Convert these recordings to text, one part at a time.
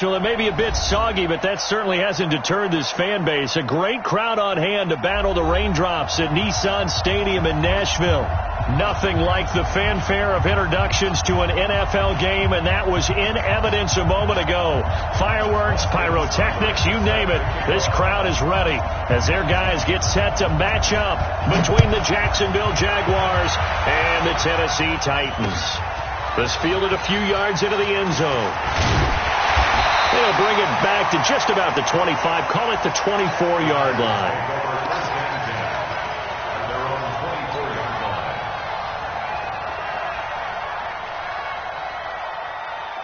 Well, it may be a bit soggy, but that certainly hasn't deterred this fan base. A great crowd on hand to battle the raindrops at Nissan Stadium in Nashville. Nothing like the fanfare of introductions to an NFL game, and that was in evidence a moment ago. Fireworks, pyrotechnics, you name it. This crowd is ready as their guys get set to match up between the Jacksonville Jaguars and the Tennessee Titans. This fielded a few yards into the end zone. They'll bring it back to just about the 25. Call it the 24-yard line.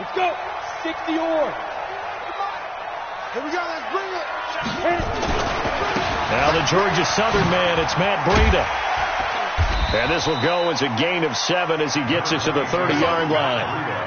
Let's go. 60 or. Here we go. Let's bring it. Now the Georgia Southern man, it's Matt Breida. And this will go as a gain of 7 as he gets it to the 30-yard line.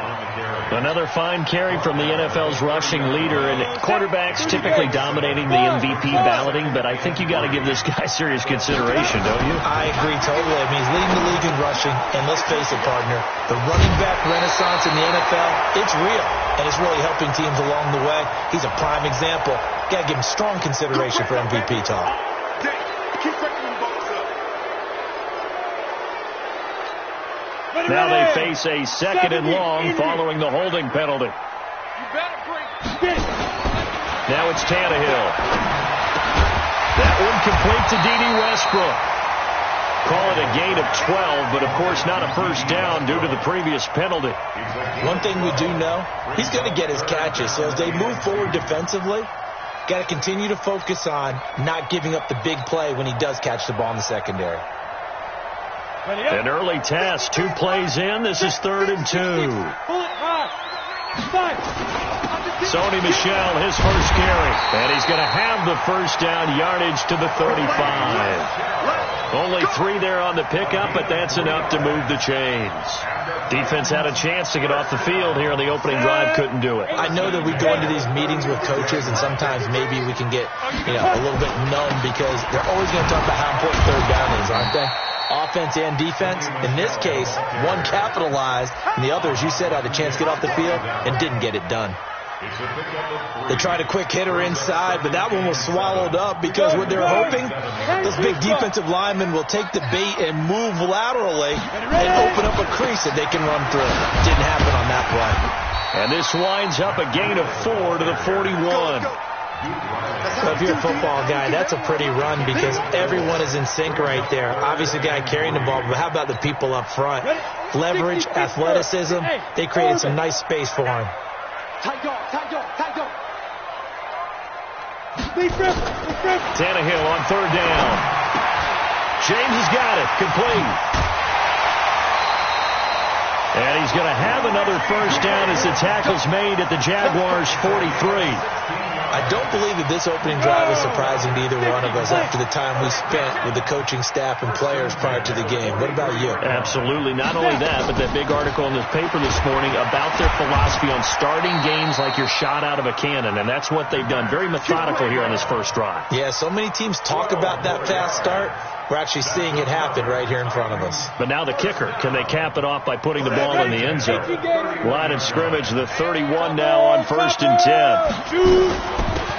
Another fine carry from the NFL's rushing leader, and quarterbacks typically dominating the MVP balloting, but I think you got to give this guy serious consideration, don't you? I agree totally. I mean, he's leading the league in rushing, and let's face it, partner, the running back renaissance in the NFL, it's real, and it's really helping teams along the way. He's a prime example. Got to give him strong consideration for MVP talk. Now they face a second and long following the holding penalty. Now it's Tannehill. That one complete to D.D. Westbrook. Call it a gain of 12, but of course not a first down due to the previous penalty. One thing we do know, he's going to get his catches. So as they move forward defensively, got to continue to focus on not giving up the big play when he does catch the ball in the secondary. An early test, 2 plays in. This is 3rd and 2. Sony Michel, his first carry. And he's going to have the first down, yardage to the 35. Only 3 there on the pickup, but that's enough to move the chains. Defense had a chance to get off the field here on the opening drive, couldn't do it. I know that we go into these meetings with coaches, and sometimes maybe we can get a little bit numb because they're always going to talk about how important 3rd down is, aren't they? Offense and defense. In this case, one capitalized, and the other, as you said, had a chance to get off the field and didn't get it done. They tried a quick hitter inside, but that one was swallowed up because what they're hoping, those big defensive linemen will take the bait and move laterally and open up a crease that they can run through. Didn't happen on that play. And this winds up a gain of 4 to the 41. So if you're a football guy, that's a pretty run because everyone is in sync right there. Obviously, the guy carrying the ball, but how about the people up front? Leverage, athleticism, they created some nice space for him. Tannehill on 3rd down. James has got it, complete. And he's going to have another first down as the tackle's made at the Jaguars' 43. I don't believe that this opening drive is surprising to either one of us after the time we spent with the coaching staff and players prior to the game. What about you? Absolutely. Not only that, but that big article in the paper this morning about their philosophy on starting games like you're shot out of a cannon, and that's what they've done. Very methodical here on this first drive. Yeah, so many teams talk about that fast start. We're actually seeing it happen right here in front of us. But now the kicker. Can they cap it off by putting the ball in the end zone? Line of scrimmage, the 31 now on 1st and 10.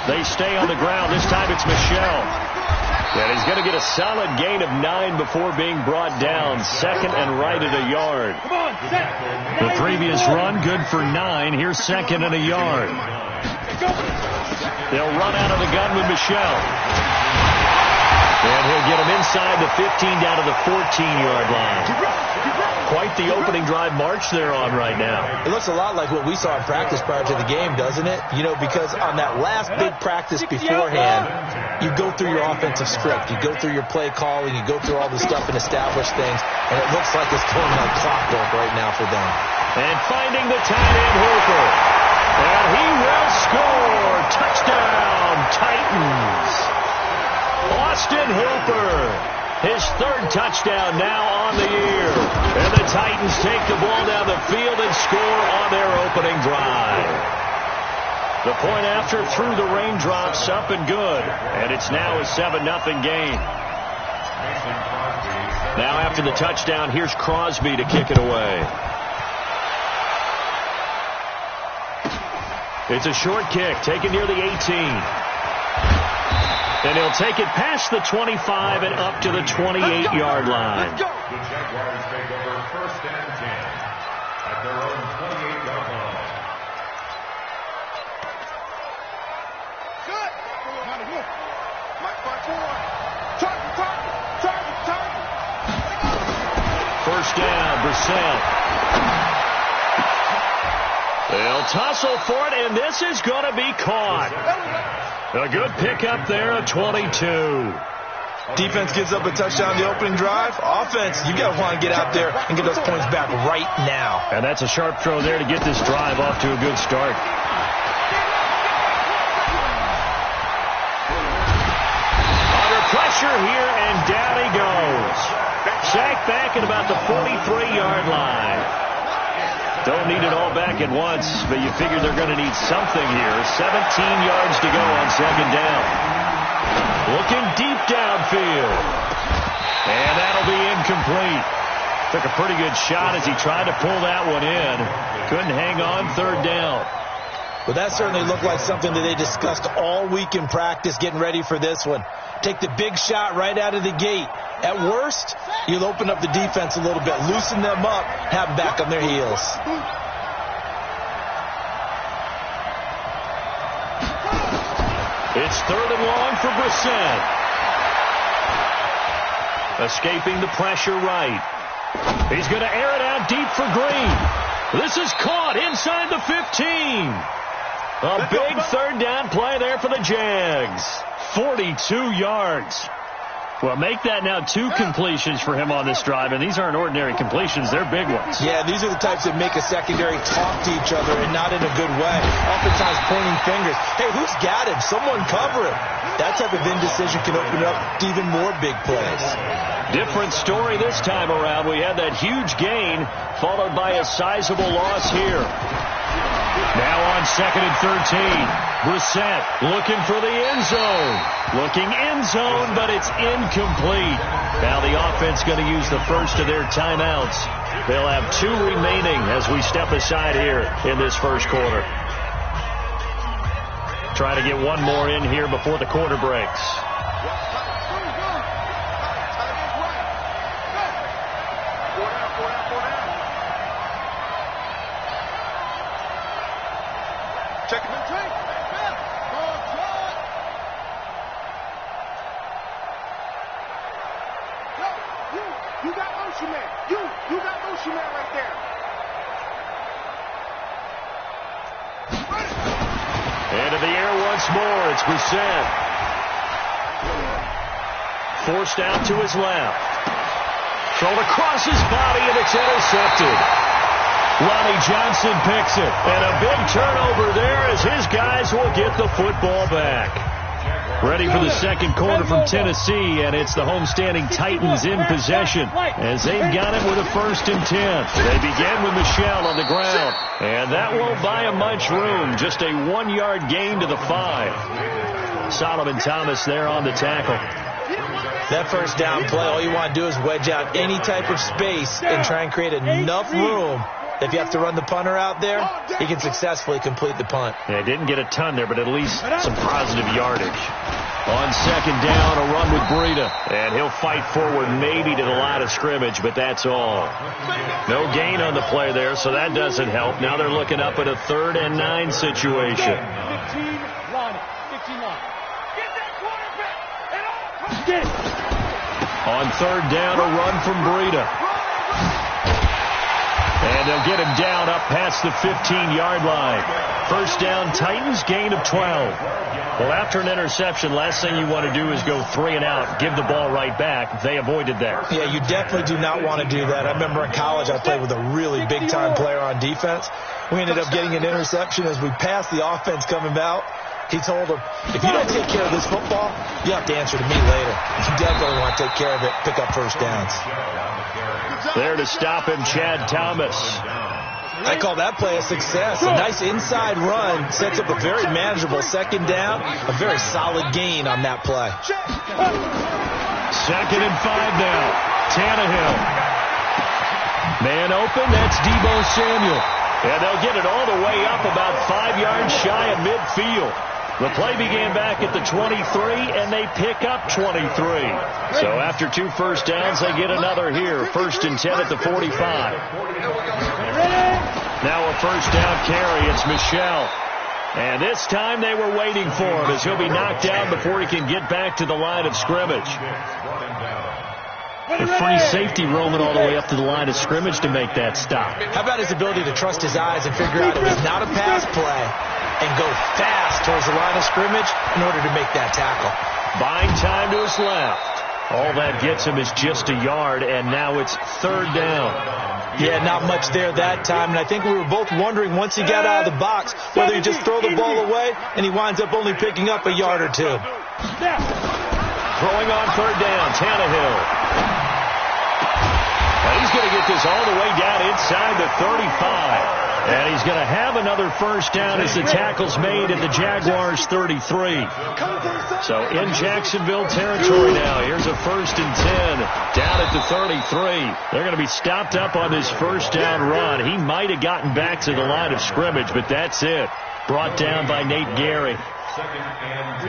They stay on the ground. This time it's Michel. And he's going to get a solid gain of 9 before being brought down. 2nd and right at a yard. The previous run, good for 9. Here's 2nd and a yard. They'll run out of the gun with Michel. And he'll get him inside the 15 down to the 14-yard line. Quite the opening drive march they're on right now. It looks a lot like what we saw in practice prior to the game, doesn't it? You know, because on that last big practice beforehand, you go through your offensive script. You go through your play calling. You go through all the stuff and establish things. And it looks like it's going like clockwork right now for them. And finding the tight end, Hooper. And he will score. Touchdown, Titans. Austin Hooper, his 3rd touchdown now on the year. And the Titans take the ball down the field and score on their opening drive. The point after through the raindrops, up and good. And it's now a 7-0 game. Now after the touchdown, here's Crosby to kick it away. It's a short kick, taken near the 18. And he'll take it past the 25 and up to the 28-yard line. The Jaguars take over first and 10 at their own 28-yard line. Good. Target. First down, Brissett. They'll tussle for it, and this is going to be caught. A good pickup there of 22. Defense gives up a touchdown the opening drive. Offense, you got to want to get out there and get those points back right now. And that's a sharp throw there to get this drive off to a good start. Under pressure here, and down he goes. Sacked back at about the 43-yard line. Don't need it all back at once, but you figure they're going to need something here. 17 yards to go on second down. Looking deep downfield. And that'll be incomplete. Took a pretty good shot as he tried to pull that one in. Couldn't hang on third down. Well, that certainly looked like something that they discussed all week in practice getting ready for this one. Take the big shot right out of the gate. At worst, you'll open up the defense a little bit, loosen them up, have them back on their heels. It's third and long for Brissett. Escaping the pressure right. He's going to air it out deep for Green. This is caught inside the 15. A big third down play there for the Jags. 42 yards. Well, make that now 2 completions for him on this drive, and these aren't ordinary completions. They're big ones. Yeah, these are the types that make a secondary talk to each other and not in a good way. Oftentimes pointing fingers. Hey, who's got him? Someone cover him. That type of indecision can open up to even more big plays. Different story this time around. We had that huge gain followed by a sizable loss here. Now on second and 13. Brissett looking for the end zone. Looking end zone, but it's incomplete. Now the offense going to use the first of their timeouts. They'll have 2 remaining as we step aside here in this first quarter. Try to get one more in here before the quarter breaks. Check it. You got motion man. You got motion man right there. Into the air once more. It's Brissett. Forced out to his left. Thrown across his body, and it's intercepted. Ronnie Johnson picks it. And a big turnover there as his guys will get the football back. Ready for the second quarter from Tennessee, and it's the homestanding Titans in possession as they've got it with a 1st and 10. They begin with Michel on the ground, and that won't buy him much room. Just a 1-yard gain to the 5. Solomon Thomas there on the tackle. That first down play, all you want to do is wedge out any type of space and try and create enough room. If you have to run the punter out there, he can successfully complete the punt. Yeah, didn't get a ton there, but at least some positive yardage. On second down, a run with Breida. And he'll fight forward maybe to the line of scrimmage, but that's all. No gain on the play there, so that doesn't help. Now they're looking up at a 3rd and 9 situation. 15 line. Get that quarterback. Get it. On third down, a run from Breida. And they'll get him down up past the 15-yard line. First down, Titans, gain of 12. Well, after an interception, last thing you want to do is go 3 and out, give the ball right back. They avoided that. Yeah, you definitely do not want to do that. I remember in college I played with a really big-time player on defense. We ended up getting an interception as we passed the offense coming out. He told him, if you don't take care of this football, you have to answer to me later. You definitely want to take care of it, pick up first downs. There to stop him, Chad Thomas. I call that play a success. A nice inside run sets up a very manageable second down, a very solid gain on that play. 2nd and 5 now. Tannehill. Man open, that's Deebo Samuel. And they'll get it all the way up about 5 yards shy of midfield. The play began back at the 23, and they pick up 23. So after 2 first downs, they get another here. 1st and 10 at the 45. Now a first down carry. It's Michel. And this time they were waiting for him as he'll be knocked down before he can get back to the line of scrimmage. A free safety roaming all the way up to the line of scrimmage to make that stop. How about his ability to trust his eyes and figure out it was not a pass play and go fast towards the line of scrimmage in order to make that tackle. Buying time to his left. All that gets him is just a yard, and now it's 3rd down. Yeah, not much there that time, and I think we were both wondering once he got out of the box whether he just throw the ball away, and he winds up only picking up a yard or 2. Throwing on 3rd down, Tannehill. And he's going to get this all the way down inside the 35. And he's going to have another first down as the tackle's made at the Jaguars' 33. So in Jacksonville territory now. Here's a 1st and 10 down at the 33. They're going to be stopped up on this first down run. He might have gotten back to the line of scrimmage, but that's it. Brought down by Nate Gary.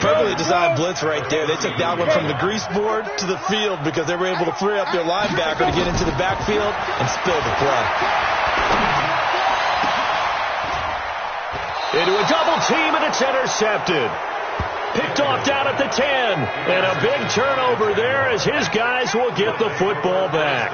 Perfectly designed blitz right there. They took that one from the grease board to the field because they were able to free up their linebacker to get into the backfield and spill the play. Into a double team, and it's intercepted. Picked off down at the 10. And a big turnover there as his guys will get the football back.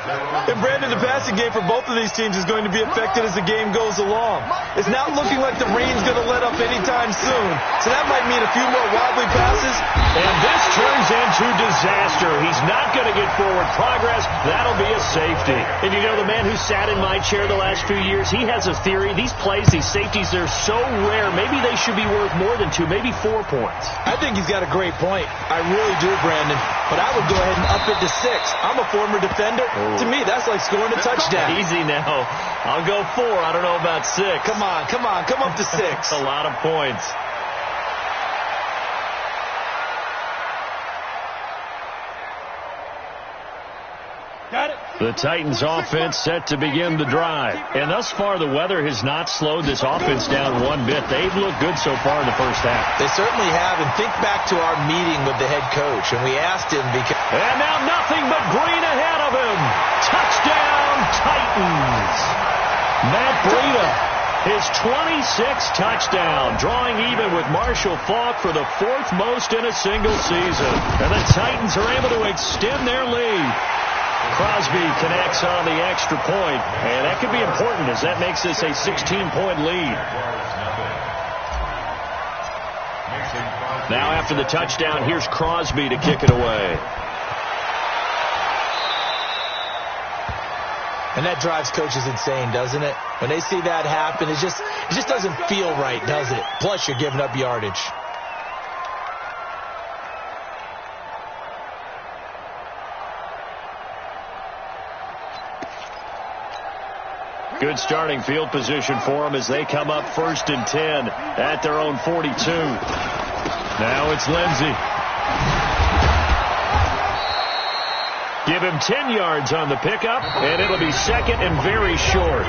And Brandon, the passing game for both of these teams is going to be affected as the game goes along. It's not looking like the rain's going to let up anytime soon. So that might mean a few more wobbly passes. And this turns into disaster. He's not going to get forward progress. That'll be a safety. And you know, the man who sat in my chair the last few years, he has a theory. These plays, these safeties, they're so rare. Maybe they should be worth more than 2, maybe 4 points. I think he's got a great point. I really do, Brandon. But I would go ahead and up it to 6. I'm a former defender. To me, that's like scoring a touchdown. Easy now. I'll go 4. I don't know about 6. Come on. Come up to 6. That's a lot of points. Got it. The Titans offense set to begin the drive. And thus far, the weather has not slowed this offense down one bit. They've looked good so far in the first half. They certainly have. And think back to our meeting with the head coach. And we asked him because... And now nothing but green ahead of him. Touchdown, Titans. Matt Breida, his 26th touchdown, drawing even with Marshall Faulk for the 4th most in a single season. And the Titans are able to extend their lead. Crosby connects on the extra point, and that could be important as that makes this a 16-point lead. Now after the touchdown, here's Crosby to kick it away. And that drives coaches insane, doesn't it? When they see that happen, it just doesn't feel right, does it? Plus, you're giving up yardage. Good starting field position for them as they come up 1st and 10 at their own 42. Now it's Lindsey. Give him 10 yards on the pickup, and it'll be 2nd and very short.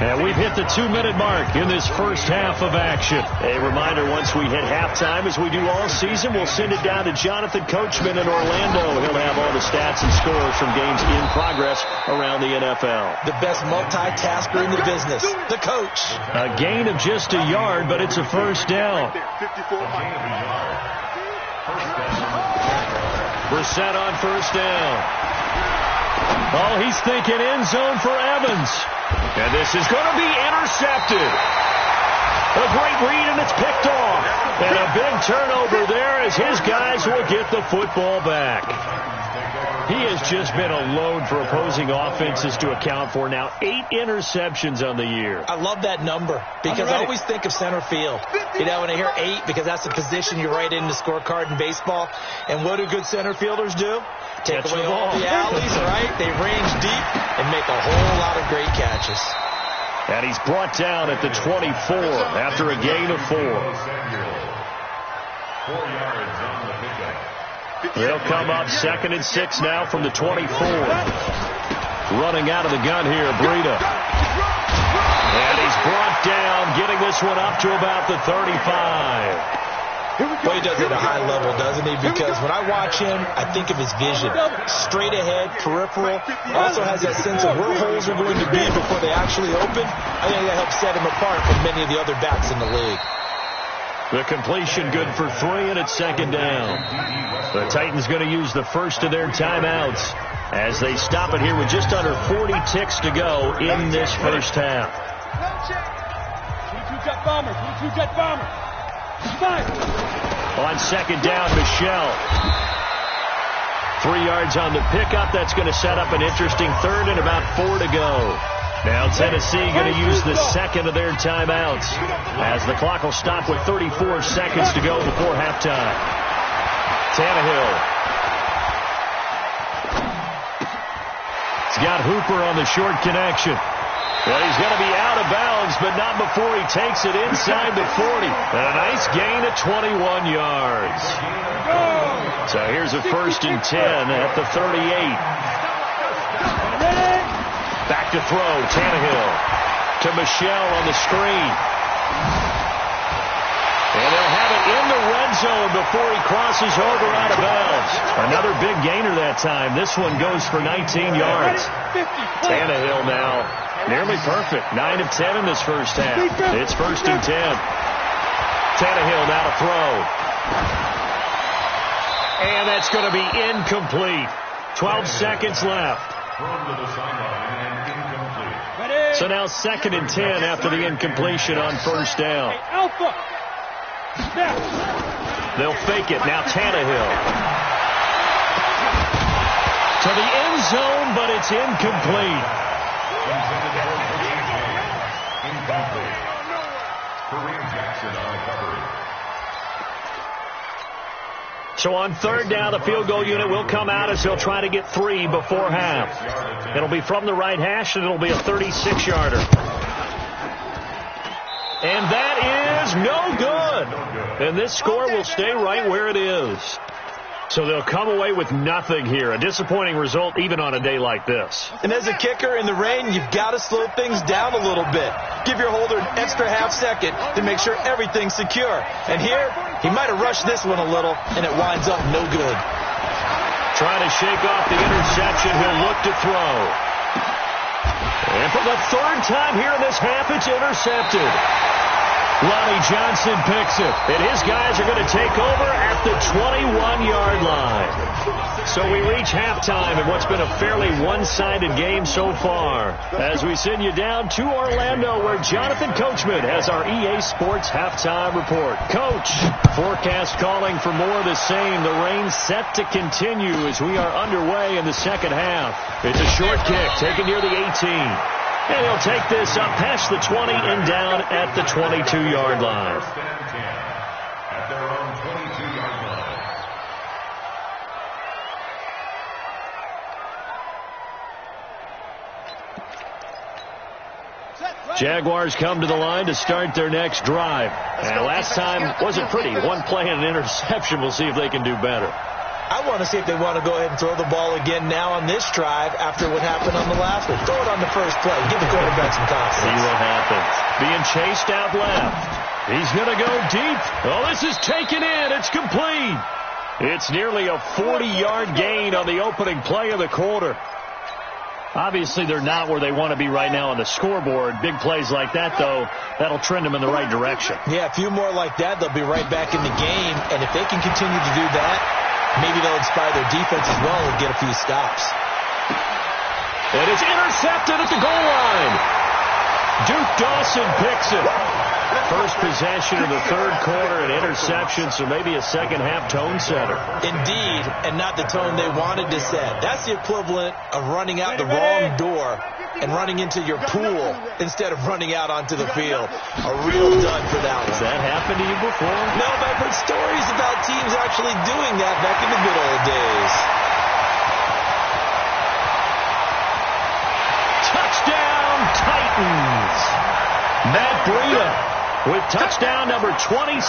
And we've hit the 2-minute mark in this first half of action. A reminder, once we hit halftime, as we do all season, we'll send it down to Jonathan Coachman in Orlando. He'll have all the stats and scores from games in progress around the NFL. The best multitasker in the business, the coach. A gain of just a yard, but it's a first down. Brissett on first down. Oh, he's thinking end zone for Evans. And this is going to be intercepted. A great read, and it's picked off. And a big turnover there as his guys will get the football back. He has just been a load for opposing offenses to account for. Now 8 interceptions on the year. I love that number because I always think of center field. You know, when I hear 8, because that's the position you write in the scorecard in baseball. And what do good center fielders do? Take away all the alleys, right? They range deep and make a whole lot of great catches. And he's brought down at the 24 after a gain of 4. 4 yards on the pickup. They'll come up 2nd and 6 now from the 24. Running out of the gun here, Breida. And he's brought down, getting this one up to about the 35. Well, he does it at a high level, doesn't he? Because when I watch him, I think of his vision. Straight ahead, peripheral. Also has that sense of where holes are going to be before they actually open. I think that helps set him apart from many of the other backs in the league. The completion good for 3, and it's second down. The Titans going to use the first of their timeouts as they stop it here with just under 40 ticks to go in this first half. 22 jet bomber, 22 jet bomber. On second down, Michelle. 3 yards on the pickup. That's going to set up an interesting third and about 4 to go. Now Tennessee going to use the second of their timeouts as the clock will stop with 34 seconds to go before halftime. Tannehill. He's got Hooper on the short connection. Well, he's going to be out of bounds, but not before he takes it inside the 40. And a nice gain of 21 yards. So here's a 1st and 10 at the 38. Back to throw, Tannehill to Michelle on the screen. And they'll have it in the red zone before he crosses over out of bounds. Another big gainer that time. This one goes for 19 yards. Tannehill now nearly perfect. 9 of 10 in this first half. It's 1st and 10. Tannehill now to throw. And that's going to be incomplete. 12 seconds left. So now 2nd and 10 after the incompletion on 1st down. They'll fake it. Now Tannehill. To the end zone, but it's incomplete. So on 3rd down, the field goal unit will come out as they'll try to get 3 before half. It'll be from the right hash, and it'll be a 36-yarder. And that is no good. And this score will stay right where it is. So they'll come away with nothing here. A disappointing result even on a day like this. And as a kicker in the rain, you've got to slow things down a little bit. Give your holder an extra half second to make sure everything's secure. And here, he might have rushed this one a little, and it winds up no good. Trying to shake off the interception. He'll look to throw. And for the 3rd time here in this half, it's intercepted. Lonnie Johnson picks it, and his guys are going to take over at the 21-yard line. So we reach halftime in what's been a fairly one-sided game so far as we send you down to Orlando where Jonathan Coachman has our EA Sports halftime report. Coach, forecast calling for more of the same. The rain set to continue as we are underway in the second half. It's a short kick taken near the 18. And he'll take this up past the 20 and down at the 22-yard line. At their own 22-yard line. Jaguars come to the line to start their next drive. And last time wasn't pretty. 1 play and an interception. We'll see if they can do better. I want to see if they want to go ahead and throw the ball again now on this drive after what happened on the last one. Throw it on the first play. Give the quarterback some confidence. See what happens. Being chased out left. He's going to go deep. Oh, this is taken in. It's complete. It's nearly a 40-yard gain on the opening play of the quarter. Obviously, they're not where they want to be right now on the scoreboard. Big plays like that, though, that'll trend them in the right direction. Yeah, a few more like that, they'll be right back in the game. And if they can continue to do that, maybe they'll inspire their defense as well and get a few stops. It is intercepted at the goal line. Duke Dawson picks it. First possession of the 3rd quarter, an interception, so maybe a second-half tone setter. Indeed, and not the tone they wanted to set. That's the equivalent of running out the wrong door and running into your pool instead of running out onto the field. A real dud for that one. Has that happened to you before? No, but I've heard stories about teams actually doing that back in the good old days. Touchdown, Titans! Matt Breida with touchdown number 27.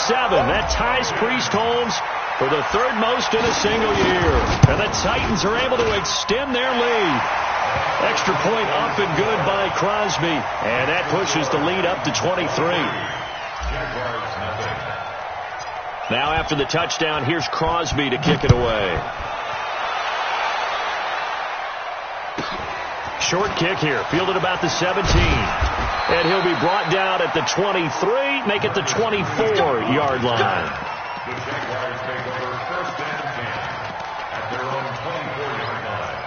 That ties Priest Holmes for the 3rd most in a single year. And the Titans are able to extend their lead. Extra point up and good by Crosby. And that pushes the lead up to 23. Now after the touchdown, here's Crosby to kick it away. Short kick here, fielded about the 17. And he'll be brought down at the 23, make it the 24-yard line. The Jaguars take over first and 10 at their own 24-yard line.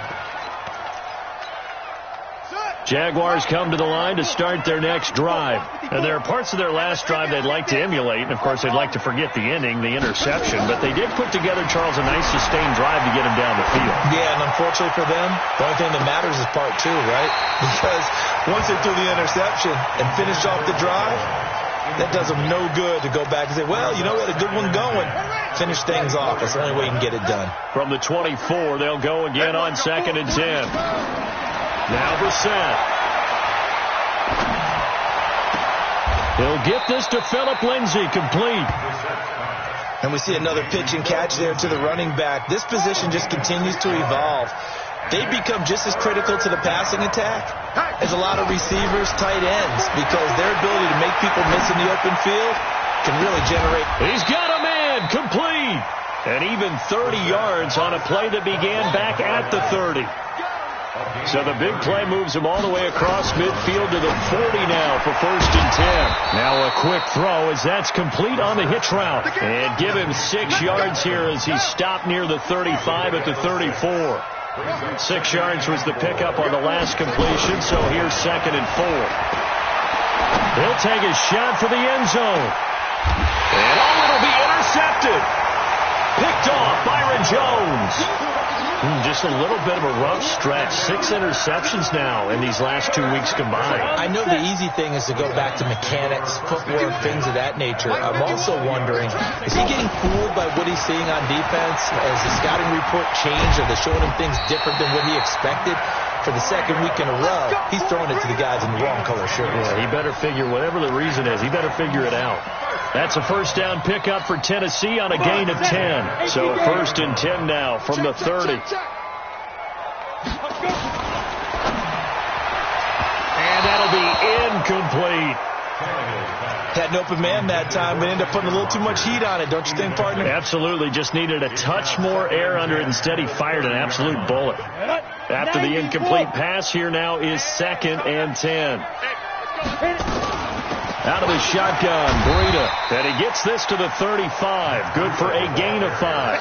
Jaguars come to the line to start their next drive. And there are parts of their last drive they'd like to emulate. And, of course, they'd like to forget the ending, the interception. But they did put together, Charles, a nice sustained drive to get him down the field. Yeah, and unfortunately for them, the only thing that matters is part two, right? Because once they threw the interception and finished off the drive, that does them no good to go back and say, well, you know what, a good one going. Finish things off. That's the only way you can get it done. From the 24, they'll go again on 2nd and 10. Now Brissett. He'll get this to Phillip Lindsay, complete. And we see another pitch and catch there to the running back. This position just continues to evolve. They become just as critical to the passing attack as a lot of receivers, tight ends, because their ability to make people miss in the open field can really generate. He's got a man, complete. And even 30 yards on a play that began back at the 30. So the big play moves him all the way across midfield to the 40 now for 1st and 10. Now a quick throw as that's complete on the hitch route. And give him 6 yards here as he stopped near the 35 at the 34. 6 yards was the pickup on the last completion, so here's 2nd and 4. He'll take a shot for the end zone. And it'll be intercepted. Picked off Byron Jones. Just a little bit of a rough stretch. 6 interceptions now in these last 2 weeks combined. I know the easy thing is to go back to mechanics, footwork, things of that nature. I'm also wondering, is he getting fooled by what he's seeing on defense? Has the scouting report changed? Are they showing him things different than what he expected? For the second week in a row, he's throwing it to the guys in the wrong color shirts. Yeah, he better figure, whatever the reason is, he better figure it out. That's a first down pickup for Tennessee on a gain of 10. So 1st and 10 now from the 30. And that'll be incomplete. Had an open man that time, but ended up putting a little too much heat on it, don't you think, partner? Absolutely. Just needed a touch more air under it. Instead, he fired an absolute bullet. After the incomplete pass, here now is 2nd and 10. Out of the shotgun, Breida. And he gets this to the 35. Good for a gain of 5.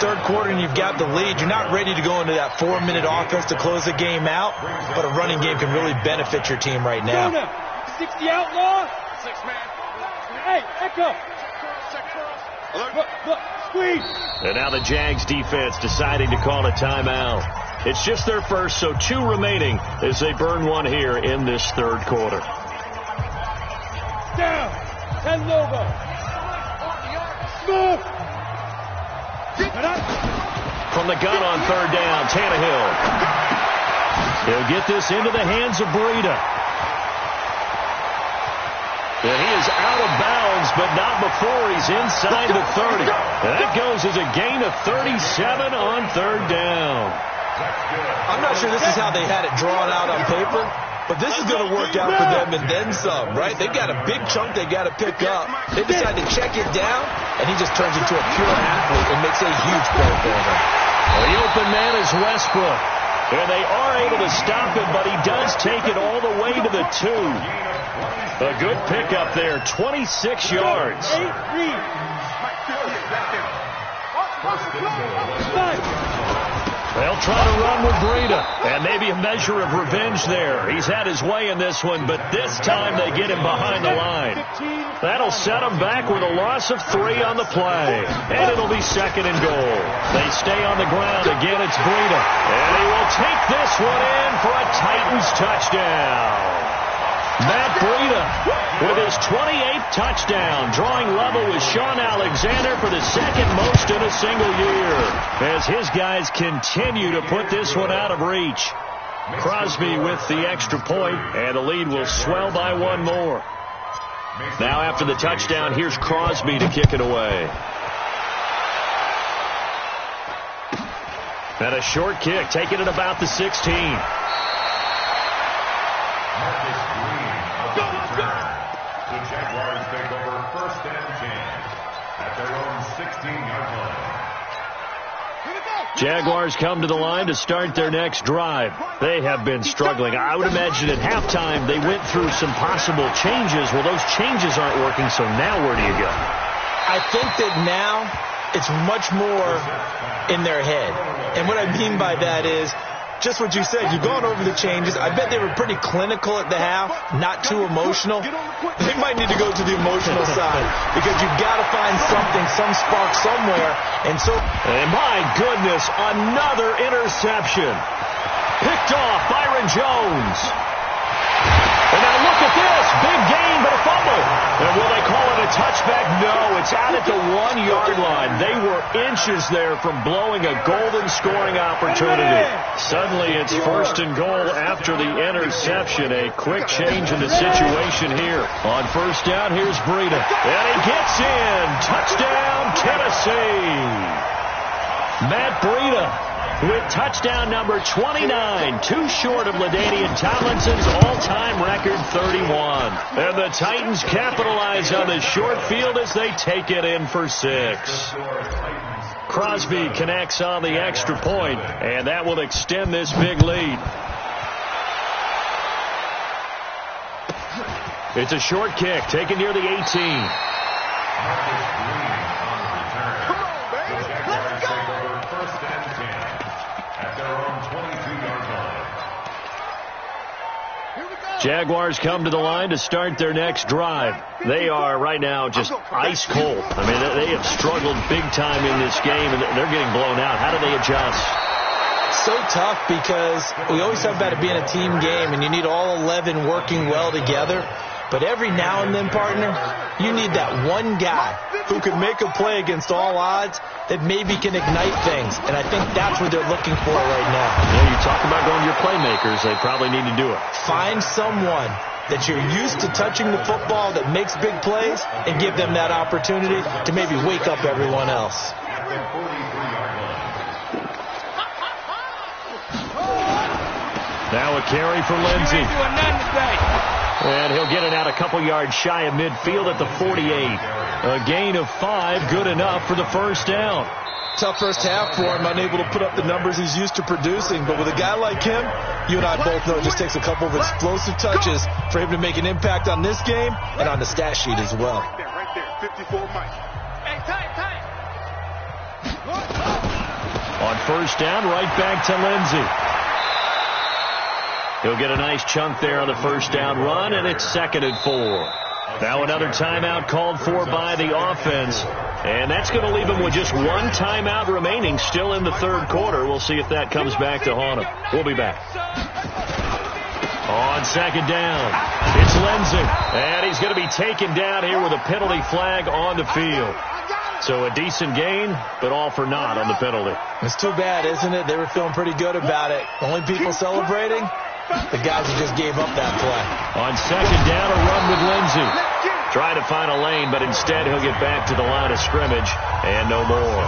Third quarter and you've got the lead. You're not ready to go into that 4-minute offense to close the game out, but a running game can really benefit your team right now. 60 outlaw. 6 man. Hey, Echo. Look, squeeze. And now the Jags defense deciding to call a timeout. It's just their first, so 2 remaining as they burn one here in this third quarter. Down. 10 Lobo. Move. From the gun on 3rd down, Tannehill. He'll get this into the hands of Breida. And he is out of bounds, but not before he's inside the 30. And that goes as a gain of 37 on 3rd down. I'm not sure this is how they had it drawn out on paper, but this is going to work out for them and then some, right? They've got a big chunk they got to pick up. They decide to check it down, and he just turns into a pure athlete and makes a huge play for them. Well, the open man is Westbrook. And they are able to stop him, but he does take it all the way to the 2. A good pickup there, 26 yards. They'll try to run with Breida, and maybe a measure of revenge there. He's had his way in this one, but this time they get him behind the line. That'll set him back with a loss of 3 on the play, and it'll be 2nd and goal. They stay on the ground. Again, it's Breida, and he will take this one in for a Titans touchdown. Matt Breida with his 28th touchdown, drawing level with Sean Alexander for the 2nd most in a single year, as his guys continue to put this one out of reach. Crosby with the extra point, and the lead will swell by 1 more. Now after the touchdown, here's Crosby to kick it away. And a short kick, taking it about the 16. The Jaguars take over first and 10 at their own 16-yard line. Jaguars come to the line to start their next drive. They have been struggling. I would imagine at halftime they went through some possible changes. Well, those changes aren't working, so now where do you go? I think that now it's much more in their head. And what I mean by that is just what you said. You've gone over the changes. I bet they were pretty clinical at the half, not too emotional. They might need to go to the emotional side because you've got to find something, some spark somewhere. And my goodness, another interception. Picked off Byron Jones. And now look at this. Big gain, but a fumble. And will they call it a touchback? No, it's out at the 1-yard line. They were inches there from blowing a golden scoring opportunity. Suddenly it's first and goal after the interception. A quick change in the situation here. On first down, here's Breida. And he gets in. Touchdown, Tennessee. Matt Breida with touchdown number 29, too short of LaDainian Tomlinson's all-time record 31. And the Titans capitalize on the short field as they take it in for 6. Crosby connects on the extra point, and that will extend this big lead. It's a short kick, taken near the 18. Jaguars come to the line to start their next drive. They are right now just ice cold. I mean, they have struggled big time in this game, and they're getting blown out. How do they adjust? So tough because we always talk about it being a team game, and you need all 11 working well together. But every now and then, partner, you need that one guy who can make a play against all odds that maybe can ignite things. And I think that's what they're looking for right now. Yeah, you talk about going to your playmakers. They probably need to do it. Find someone that you're used to touching the football that makes big plays and give them that opportunity to maybe wake up everyone else. Now a carry for Lindsey. And he'll get it out a couple yards shy of midfield at the 48. A gain of 5, good enough for the first down. Tough first half for him, unable to put up the numbers he's used to producing. But with a guy like him, you and I both know it just takes a couple of explosive touches for him to make an impact on this game and on the stat sheet as well. Right there, 54 Mike. Hey, tight. On first down, right back to Lindsey. He'll get a nice chunk there on the first down run, and it's 2nd and 4. Now another timeout called for by the offense, and that's going to leave him with just one timeout remaining still in the third quarter. We'll see if that comes back to haunt him. We'll be back. On second down, it's Lindsey, and he's going to be taken down here with a penalty flag on the field. So a decent gain, but all for naught on the penalty. It's too bad, isn't it? They were feeling pretty good about it. Only people celebrating? The guys who just gave up that play. On second down, a run with Lindsey. Trying to find a lane, but instead he'll get back to the line of scrimmage, and no more.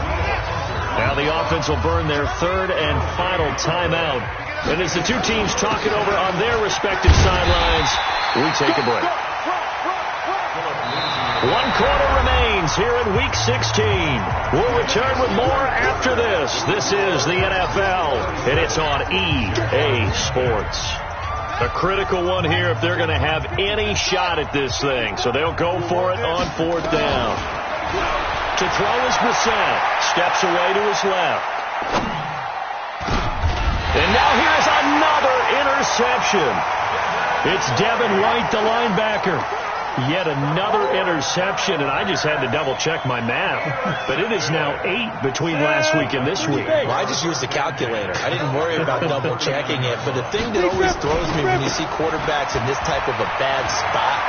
Now the offense will burn their third and final timeout. And as the two teams talk it over on their respective sidelines, we take a break. 1 quarter remains here in Week 16. We'll return with more after this. This is the NFL, and it's on EA Sports. A critical one here if they're going to have any shot at this thing. So they'll go for it on 4th down. To throw is Brissett. Steps away to his left. And now here's another interception. It's Devin White, the linebacker. Yet another interception, and I just had to double-check my math. But it is now 8 between last week and this week. Well, I just used the calculator. I didn't worry about double-checking it. But the thing that always throws me when you see quarterbacks in this type of a bad spot,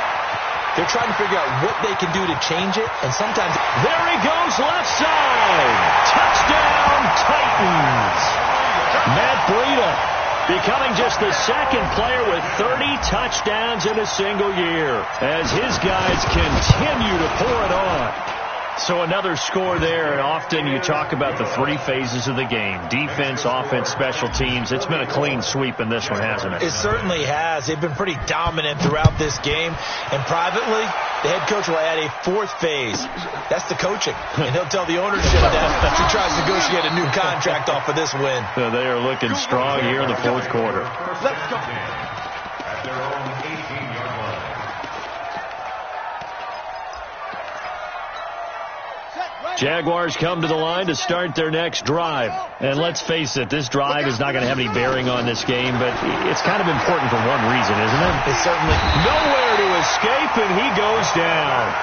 they're trying to figure out what they can do to change it. And sometimes... There he goes, left side. Touchdown, Titans. Matt Breida becoming just the second player with 30 touchdowns in a single year as his guys continue to pour it on. So another score there, and often you talk about the three phases of the game: defense, offense, special teams. It's been a clean sweep in this one, hasn't it? It certainly has. They've been pretty dominant throughout this game. And privately, the head coach will add a fourth phase. That's the coaching. And he'll tell the ownership that as he tries to negotiate a new contract off of this win. So they are looking strong here in the fourth quarter. Let's go. At their own 18-yard line. Jaguars come to the line to start their next drive. And let's face it, this drive is not going to have any bearing on this game, but it's kind of important for one reason, isn't it? It's certainly nowhere to escape, and he goes down.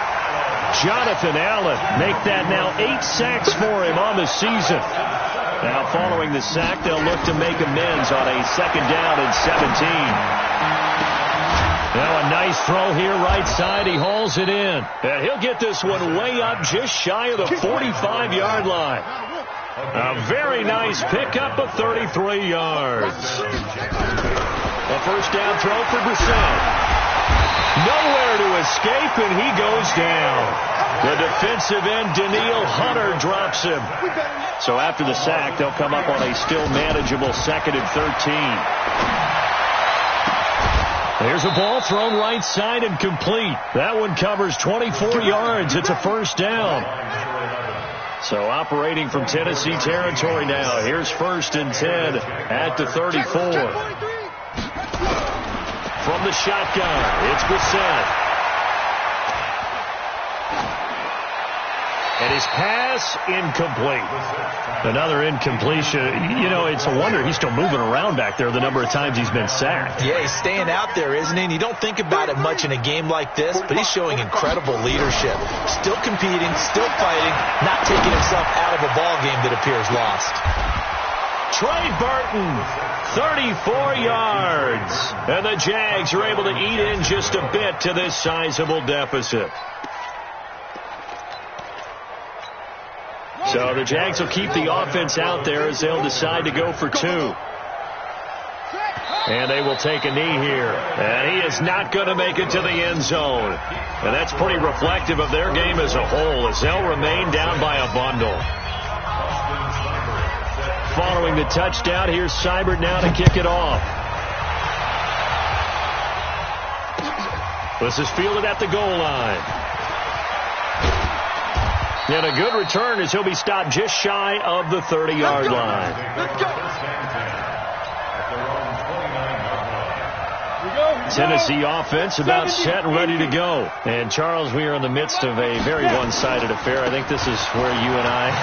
Jonathan Allen, make that now 8 sacks for him on the season. Now following the sack, they'll look to make amends on a 2nd down and 17. Now a nice throw here right side. He hauls it in. And he'll get this one way up just shy of the 45-yard line. A very nice pickup of 33 yards. A first down throw for Brissett. Nowhere to escape, and he goes down. The defensive end, Daniil Hunter, drops him. So after the sack, they'll come up on a still manageable 2nd and 13. There's a ball thrown right side and complete. That one covers 24 yards. It's a first down. So operating from Tennessee territory now. Here's 1st and 10 at the 34. From the shotgun, it's Brissett. And his pass incomplete. Another incompletion. You know, it's a wonder he's still moving around back there the number of times he's been sacked. Yeah, he's staying out there, isn't he? And you don't think about it much in a game like this, but he's showing incredible leadership. Still competing, still fighting, not taking himself out of a ball game that appears lost. Trey Burton, 34 yards. And the Jags are able to eat in just a bit to this sizable deficit. So the Jags will keep the offense out there as they'll decide to go for 2. And they will take a knee here. And he is not going to make it to the end zone. And that's pretty reflective of their game as a whole, as they'll remain down by a bundle. Following the touchdown, here's Seibert now to kick it off. This is fielded at the goal line. And a good return as he'll be stopped just shy of the 30-yard line. Let's go. Tennessee offense about set and ready to go. And, Charles, we are in the midst of a very one-sided affair. I think this is where you and I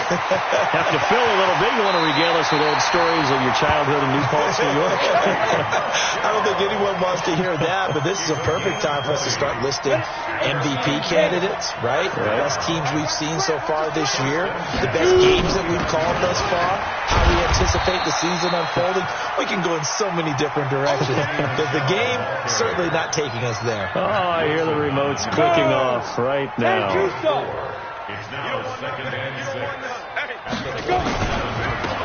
have to fill a little bit. You want to regale us with old stories of your childhood in New Paltz, New York? I don't think anyone wants to hear that, but this is a perfect time for us to start listing MVP candidates, right? The best teams we've seen so far this year, the best games that we've called thus far, how we anticipate the season unfolding. We can go in so many different directions because the game certainly not taking us there. Oh, I hear the remotes clicking off right now. It's now 2nd and 6.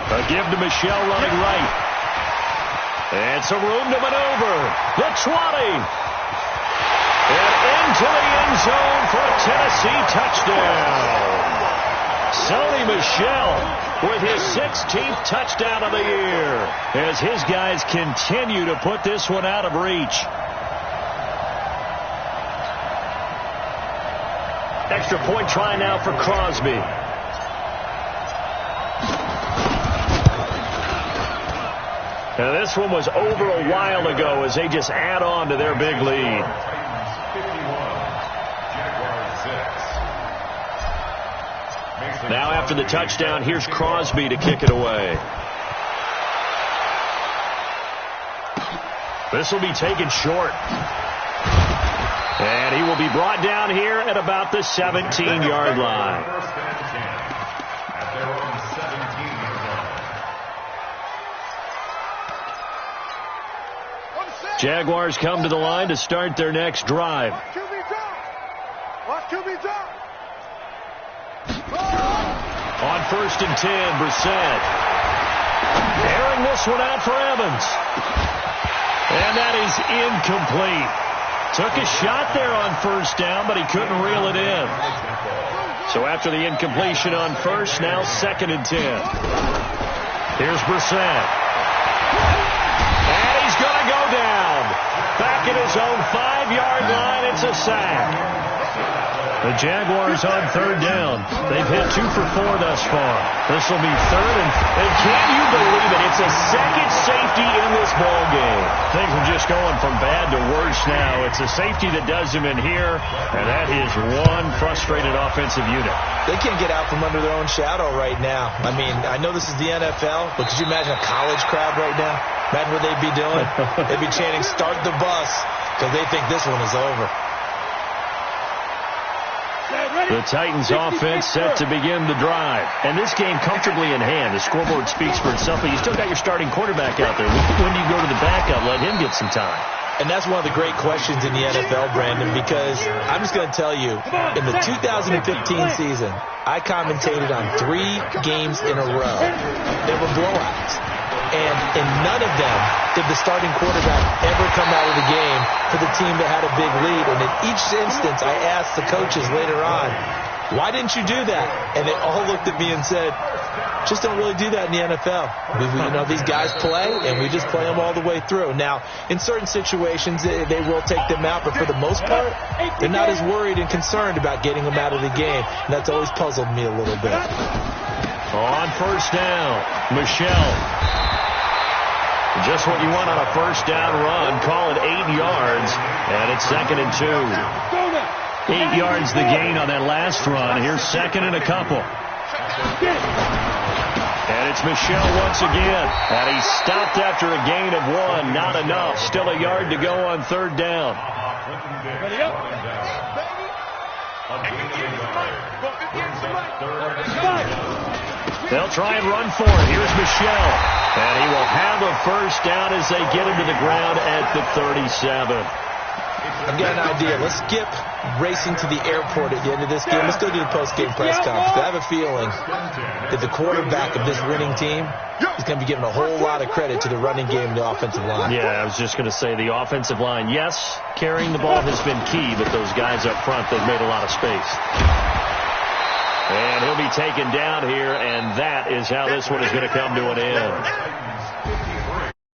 A give to Michelle running right. And some room to maneuver. The 20. And into the end zone for a Tennessee touchdown. Sony Michel with his 16th touchdown of the year as his guys continue to put this one out of reach. Extra point try now for Crosby. Now this one was over a while ago as they just add on to their big lead. Now after the touchdown, here's Crosby to kick it away. This will be taken short. And he will be brought down here at about the 17-yard line. At their own 17-yard line. Jaguars come to the line to start their next drive. On 1st and 10, Brissett. Airing this one out for Evans. And that is incomplete. Took a shot there on 1st down, but he couldn't reel it in. So after the incompletion on first, now 2nd and 10. Here's Brissett. And he's going to go down. Back at his own 5-yard line, it's a sack. The Jaguars on 3rd down. They've hit 2 for 4 thus far. This will be 3rd and can you believe it? It's a second safety in this ball game. Things are just going from bad to worse now. It's a safety that does them in here, and that is one frustrated offensive unit. They can't get out from under their own shadow right now. I mean, I know this is the NFL, but could you imagine a college crowd right now? Imagine what they'd be doing. They'd be chanting, "Start the bus," because they think this one is over. The Titans offense set to begin the drive. And this game comfortably in hand. The scoreboard speaks for itself, but you still got your starting quarterback out there. When do you go to the backup? Let him get some time. And that's one of the great questions in the NFL, Brandon, because I'm just going to tell you, in the 2015 season, I commentated on 3 games in a row. They were blowouts. And in none of them did the starting quarterback ever come out of the game for the team that had a big lead. And in each instance, I asked the coaches later on, why didn't you do that? And they all looked at me and said, just don't really do that in the NFL. These guys play, and we just play them all the way through. Now, in certain situations, they will take them out, but for the most part, they're not as worried and concerned about getting them out of the game. And that's always puzzled me a little bit. On 1st down, Michelle. Just what you want on a 1st down run. Call it 8 yards, and it's 2nd and 2. 8 yards the gain on that last run. Here's 2nd and a couple. And it's Michelle once again. And he stopped after a gain of 1. Not enough. Still a yard to go on 3rd down. Ready up. They'll try and run for it. Here's Michelle. And he will have a 1st down as they get him to the ground at the 37. I've got an idea. Let's skip racing to the airport at the end of this game. Let's go do the post-game press conference. I have a feeling that the quarterback of this winning team is going to be given a whole lot of credit to the running game and the offensive line. Yeah, I was just going to say the offensive line, yes, carrying the ball has been key, but those guys up front, they've made a lot of space. And he'll be taken down here, and that is how this one is going to come to an end.